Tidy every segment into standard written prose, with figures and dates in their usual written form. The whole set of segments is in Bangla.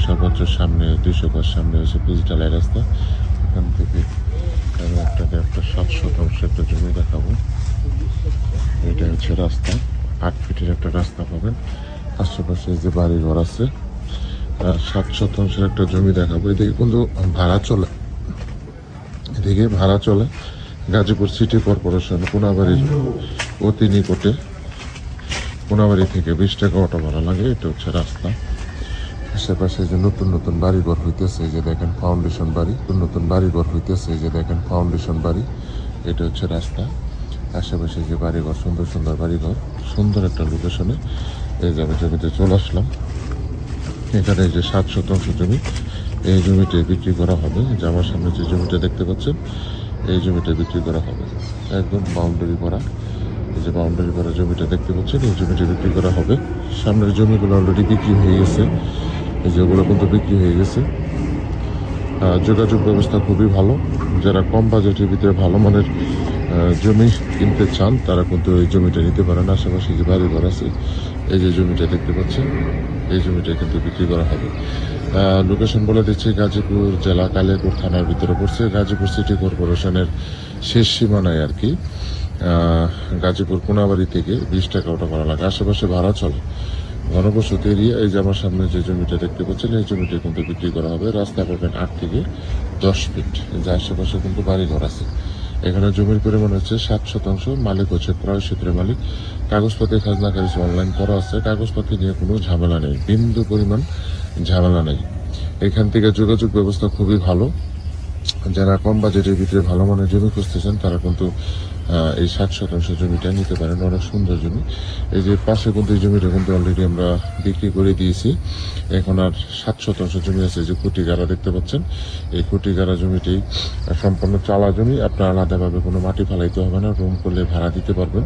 সর্বোচ্চ সামনে 200 গজ সামনে হচ্ছে পিচ ঢালাই রাস্তা। এখান থেকে আমি আপনাকে একটা 7 শতাংশ একটা জমি দেখাবো। এটা হচ্ছে রাস্তা, 8 ফিটের একটা রাস্তা পাবেন। আশেপাশে যে বাড়ি ঘর আছে, 7 শতাংশের একটা জমি দেখাবো। এদিকে কিন্তু ভাড়া চলে, এদিকে ভাড়া চলে। গাজীপুর সিটি কর্পোরেশন কোনাবাড়ির অতি নিকটে। কোনাবাড়ি থেকে 20 টাকা অটো ভাড়া লাগে। এটা হচ্ছে রাস্তা। আশেপাশে যে নতুন নতুন বাড়িঘর হইতেছে, যে দেখেন ফাউন্ডেশন বাড়ি, নতুন বাড়িঘর হইতেছে, যে দেখেন ফাউন্ডেশন বাড়ি। এটা হচ্ছে রাস্তা। আশেপাশে যে বাড়িঘর, সুন্দর সুন্দর বাড়িঘর, সুন্দর একটা লোকেশনে এই যে আমি জমিতে চলে আসলাম। এখানে যে 7 শতাংশ জমি, এই জমিটা বিক্রি করা হবে। যে আমার সামনে যে জমিটা দেখতে পাচ্ছেন, এই জমিটা বিক্রি করা হবে। একদম বাউন্ডারি করা, এই যে বাউন্ডারি করা জমিটা দেখতে পাচ্ছেন, এই জমিটা বিক্রি করা হবে। সামনের জমিগুলো অলরেডি বিক্রি হয়ে গেছে, এই যেগুলো কিন্তু বিক্রি হয়ে গেছে। যোগাযোগ ব্যবস্থা খুবই ভালো। যারা কম বাজেটের ভিতরে ভালো মানের জমি কিনতে চান, তারা কিন্তু এই জমিটা নিতে পারেন। আশেপাশে যে বাড়িঘর আছে, এই যে জমিটা দেখতে পাচ্ছেন, এই জমিটা কিন্তু বিক্রি করা হবে। লোকেশন বলে দিচ্ছি, গাজীপুর জেলা কালিয়াকৈর থানার ভিতরে পড়ছে। গাজীপুর সিটি কর্পোরেশনের শেষ সীমানায় আর কি। গাজীপুর কোনাবাড়ি থেকে 20 টাকা অটো ভাড়া লাগে। আশেপাশে ভাড়া চলে, ঘনবসতি এরিয়া। এই যে আমার সামনে যে জমিটা দেখতে পাচ্ছেন, এই জমিটা কিন্তু বিক্রি করা হবে। রাস্তা পাবেন 8 থেকে 10 ফিট। যে আশেপাশে কিন্তু বাড়িঘর আছে। এখানে জমির পরিমাণ হচ্ছে 7 শতাংশ। মালিক হচ্ছে ক্রয় সূত্রে মালিক। কাগজপত্রে খাজনা খারিজ অনলাইন করা আছে। কাগজপত্র নিয়ে কোনো ঝামেলা নেই, বিন্দু পরিমাণ ঝামেলা নেই। এখান থেকে যোগাযোগ ব্যবস্থা খুবই ভালো। যারা কম বাজেটের ভিতরে ভালো মানের জমি খুঁজতেছেন, তারা কিন্তু এই 7 শতাংশ জমিটা নিতে পারেন। অনেক সুন্দর জমি। এই যে পাশে কিন্তু এই জমিটা কিন্তু অলরেডি আমরা বিক্রি করে দিয়েছি। এখন আর 7 শতাংশ জমি আছে। যে কুটিগাড়া দেখতে পাচ্ছেন, এই কুটিগাড়া জমিটি সম্পূর্ণ চালা জমি। আপনার আলাদাভাবে কোনো মাটি ফেলাইতে হবে না, রুম করলে ভাড়া দিতে পারবেন।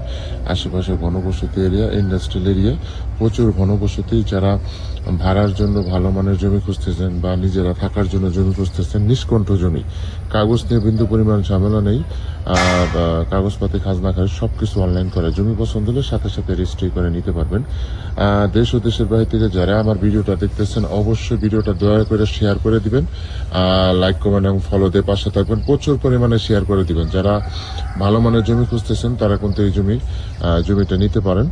আশেপাশে ঘনবসতি এরিয়া, ইন্ডাস্ট্রিয়াল এরিয়া, প্রচুর ঘনবসতি। যারা ভাড়ার জন্য ভালো মানের জমি খুঁজতেছেন বা নিজেরা থাকার জন্য জমি খুঁজতেছেন, নিষ্কণ্ঠ জমি, কাগজ নিয়ে বিন্দু পরিমাণ ঝামেলা নেই। কাগজপাতি খাজনা খারিজ সবকিছু অনলাইন করে। জমি পছন্দ হলে সাথে সাথে রেজিস্ট্রি করে নিতে পারবেন। দেশ ও দেশের বাইরে থেকে যারা আমার ভিডিওটা দেখতেছেন, অবশ্যই ভিডিওটা দয়া করে শেয়ার করে দিবেন। লাইক, কমেন্ট এবং ফলো দিয়ে পাশে থাকবেন। প্রচুর পরিমাণে শেয়ার করে দিবেন। যারা ভালো মানের জমি খুঁজতেছেন, তারা কিন্তু এই জমিটা নিতে পারেন।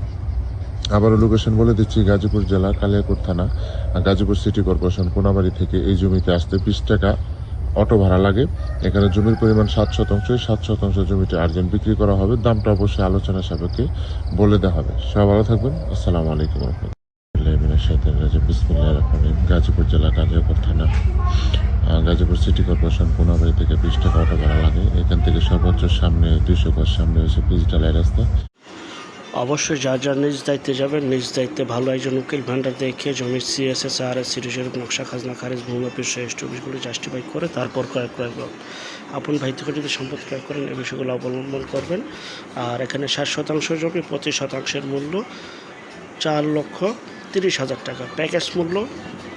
আবারও লোকেশন বলে দিচ্ছি, গাজীপুর জেলা কালিয়াকৈর থানা, গাজীপুর সিটি কর্পোরেশন কোনাবাড়ি থেকে এই জমিতে আসতে 20 টাকা অটো ভাড়া লাগে। এখানে জমির পরিমাণ 7 শতাংশ। 7 শতাংশ জমিটা আর্জেন্ট বিক্রি করা হবে। দামটা অবশ্যই আলোচনা সাপেক্ষে বলে দেওয়া হবে। সবাই ভালো থাকবেন। আসসালামু আলাইকুম। গাজীপুর জেলা কালিয়াকৈর থানা, গাজীপুর সিটি কর্পোরেশন কোনাবাড়ি থেকে 20 টাকা অটো ভাড়া লাগে। এখান থেকে সর্বোচ্চ সামনে 200 গজ সামনে হচ্ছে পিচ ঢালাই রাস্তা। অবশ্যই যার নিজ দায়িত্বে যাবেন, নিজ দায়িত্বে ভালো একজন উকিল ভান্ডার দেখে জমির সিএসএস আর সিটিজের নকশা খাজনা খারিজ ভূমি অফিস অফিসগুলো জাস্টিফাই করে তারপর ক্রয় করুন। আপন ভাই থেকে যদি সম্পদ ক্রয় করেন, এই বিষয়গুলো অবলম্বন করবেন। আর এখানে 7 শতাংশ জমি, প্রতি শতাংশের মূল্য 4,30,000 টাকা। প্যাকেজ মূল্য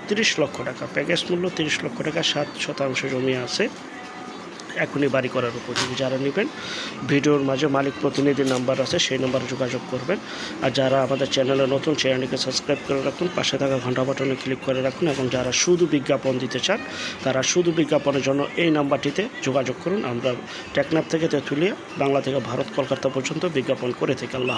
30 লক্ষ টাকা। প্যাকেজ মূল্য 30 লক্ষ টাকা। 7 শতাংশ জমি আছে, এখনই বাড়ি করার উপযোগী। যারা নেবেন, ভিডিওর মাঝে মালিক প্রতিনিধির নাম্বার আছে, সেই নাম্বারে যোগাযোগ করবেন। আর যারা আমাদের চ্যানেলে নতুন, চ্যানেলটিকে সাবস্ক্রাইব করে রাখুন, পাশে থাকা ঘন্টা বাটনে ক্লিক করে রাখুন। এবং যারা শুধু বিজ্ঞাপন দিতে চান, তারা শুধু বিজ্ঞাপনের জন্য এই নাম্বারটিতে যোগাযোগ করুন। আমরা টেকনাফ থেকে তেঁতুলিয়া, বাংলা থেকে ভারত, কলকাতা পর্যন্ত বিজ্ঞাপন করে থাকি। আল্লাহ।